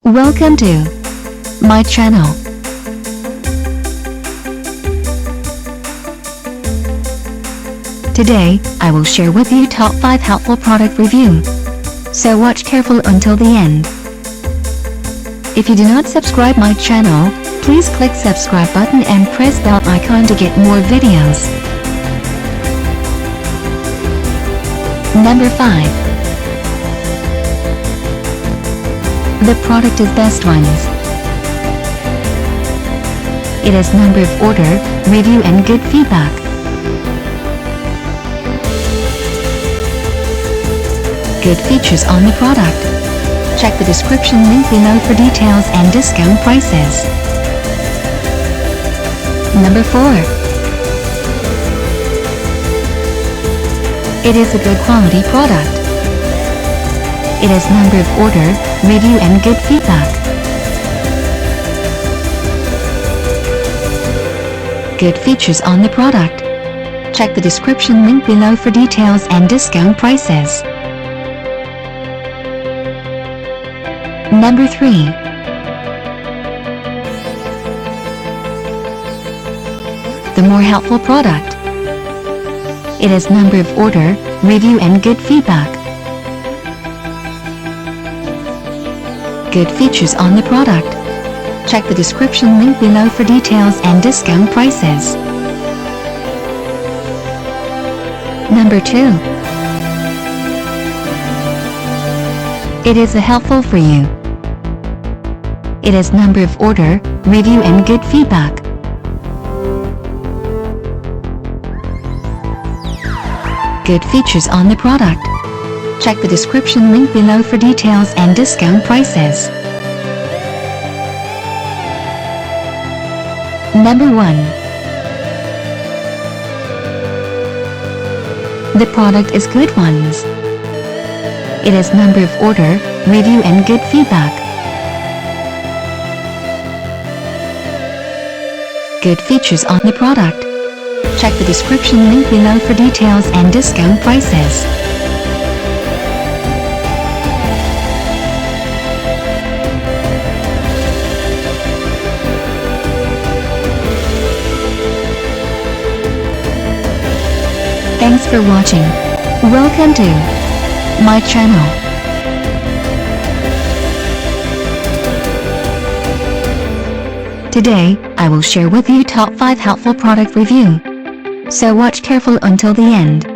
Welcome to my channel. Today, I will share with you top 5 helpful product review. So watch careful until the end. If you do not subscribe my channel, please click subscribe button and press bell icon to get more videos. Number 5. The product is Best Ones. It has number of order, review and good feedback. Good features on the product. Check the description link below for details and discount prices. Number 4. It is a good quality product. It has number of order, review and good feedback. Good features on the product. Check the description link below for details and discount prices. Number 3. The more helpful product. It has number of order, review and good feedback. Good features on the product. Check the description link below for details and discount prices. Number 2. It is a helpful for you. It has number of order, review and good feedback. Good features on the product. Check the description link below for details and discount prices. Number 1. The product is Good Ones. It has number of order, review and good feedback. Good features on the product. Check the description link below for details and discount prices. Thanks for watching. Welcome to my channel. Today, I will share with you top 5 helpful product review. So watch careful until the end.